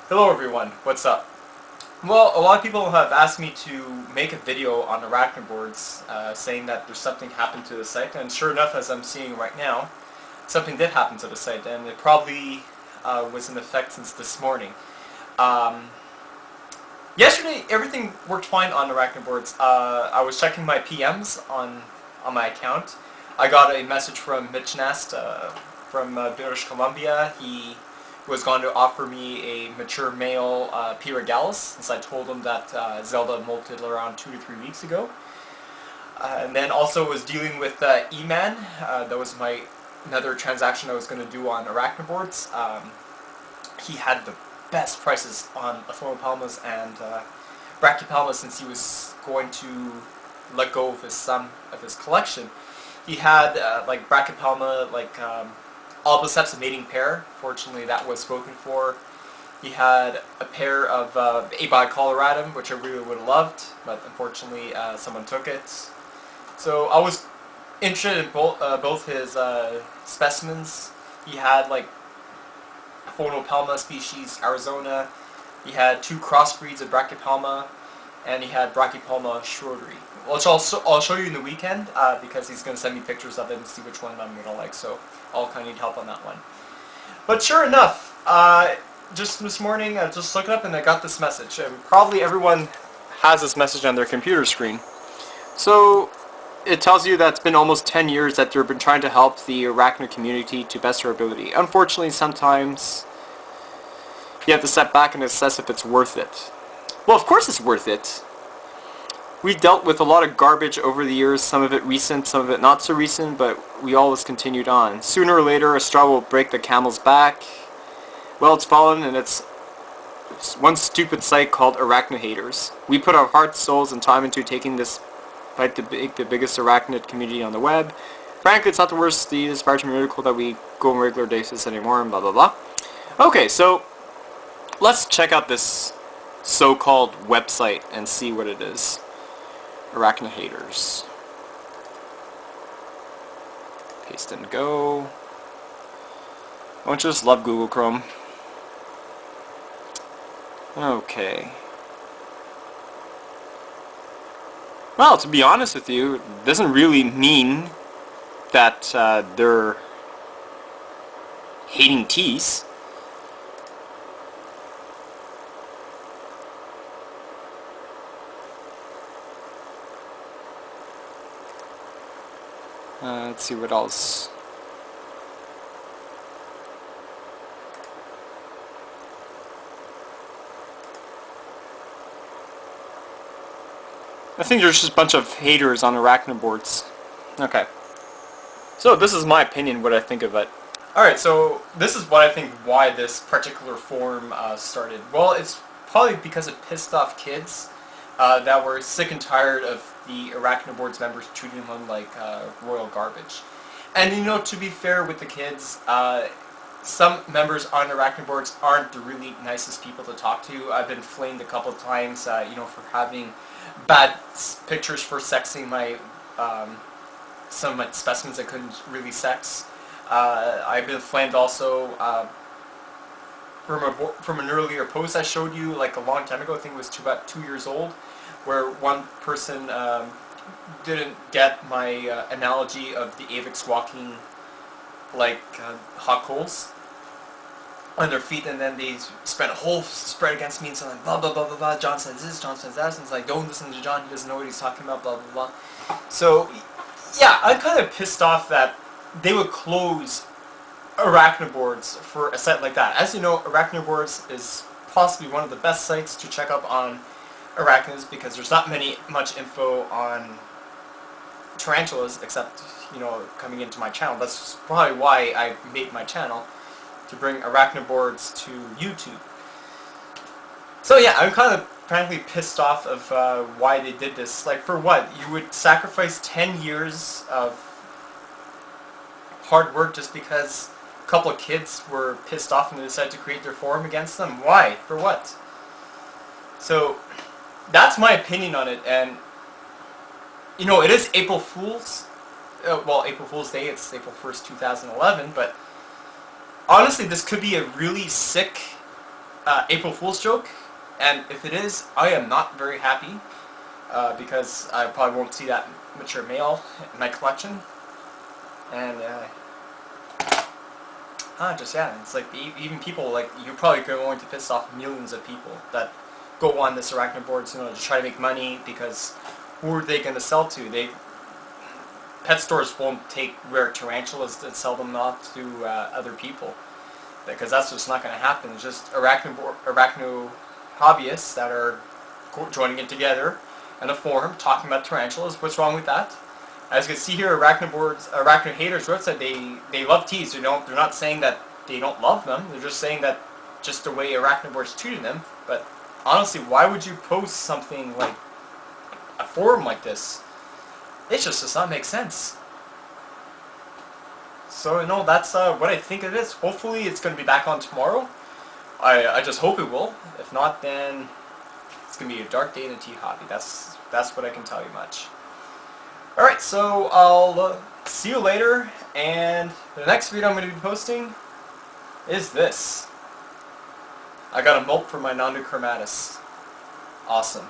Hello everyone, what's up? Well, a lot of people have asked me to make a video on Arachnoboards, saying that there's something happened to the site, and sure enough, as I'm seeing right now, something did happen to the site, and it probably was in effect since this morning. Um, Yesterday, everything worked fine on Arachnoboards. I was checking my PMs on my account. I got a message from Mitch Nast from British Columbia. He was going to offer me a mature male P. regalis, since I told him that Zelda molted around 2 to 3 weeks ago. And then also was dealing with E-Man. That was another transaction I was going to do on Arachnoboards. He had the best prices on Phonopalmas and Brachypalmas, since he was going to let go of some of his collection. He had like Brachypalma, like Albiceps, a mating pair. Fortunately, that was spoken for. He had a pair of Abi coloratum, which I really would have loved, but unfortunately someone took it. So I was interested in both his specimens. He had like Phonopalma species Arizona. He had 2 crossbreeds of Brachypalma, and he had Brachypalma Schroederi, which I'll show you in the weekend because he's going to send me pictures of it and see which one I'm going to like. So I'll kind of need help on that one. But sure enough, just this morning I just looked up and I got this message. And probably everyone has this message on their computer screen. So it tells you that it's been almost 10 years that they've been trying to help the arachnid community to best their ability. Unfortunately, sometimes you have to step back and assess if it's worth it. Well, of course it's worth it. We dealt with a lot of garbage over the years, some of it recent, some of it not so recent, but we always continued on. Sooner or later, a straw will break the camel's back. Well, it's fallen, and it's one stupid site called Arachnohaters. We put our hearts, souls, and time into taking this fight to make the biggest arachnid community on the web. Frankly, it's not the worst, the inspiration miracle that we go on a regular basis anymore, and blah blah blah. Okay, so let's check out this so-called website and see what it is. Arachnohaters. Paste and go. Don't you just love Google Chrome? Okay. Well, to be honest with you, it doesn't really mean that they're hating teas. Let's see what else. I think there's just a bunch of haters on Arachnoboards. Okay. So this is my opinion, what I think of it. Alright, so this is what I think why this particular forum started. Well, it's probably because it pissed off kids that were sick and tired of the Arachnoboards members treating them like royal garbage. And you know, to be fair with the kids, some members on Arachnoboards aren't the really nicest people to talk to. I've been flamed a couple of times, you know, for having bad pictures for sexing my some of my specimens I couldn't really sex. I've been flamed also from an earlier post I showed you like a long time ago. I think it was about 2 years old, where one person didn't get my analogy of the Avix walking like hot coals on their feet, and then they spent a whole spread against me and saying like blah blah blah blah blah. John says this, John says that, and it's like, don't listen to John, he doesn't know what he's talking about, blah blah blah. So yeah, I'm kind of pissed off that they would close Arachnoboards for a site like that. As you know, Arachnoboards is possibly one of the best sites to check up on arachnids, because there's not much info on tarantulas except, you know, coming into my channel. That's probably why I made my channel, to bring Arachnoboards to YouTube. So yeah, I'm kind of frankly pissed off of why they did this. Like, for what? You would sacrifice 10 years of hard work just because a couple of kids were pissed off and they decided to create their forum against them? Why? For what? So that's my opinion on it. And you know, it is April Fool's. Well, April Fool's Day. It's April 1st, 2011. But honestly, this could be a really sick April Fool's joke, and if it is, I am not very happy because I probably won't see that mature male in my collection. And just yeah, it's like even people like you're probably going to piss off millions of people that go on this Arachnoboards, to try to make money because who are they going to sell to? Pet stores won't take rare tarantulas and sell them off to other people because that's just not going to happen. It's just arachno hobbyists that are joining it together in a forum talking about tarantulas. What's wrong with that? As you can see here, arachno haters wrote that they love teas. They're not saying that they don't love them. They're just saying that just the way Arachnoboards treated them. But honestly, why would you post something like a forum like this? It just does not make sense. So that's what I think of this. Hopefully, it's going to be back on tomorrow. I just hope it will. If not, then it's going to be a dark day in the tea hobby. That's what I can tell you much. Alright, so I'll see you later, and the next video I'm going to be posting is this. I got a molt for my Nondochromatus. Awesome.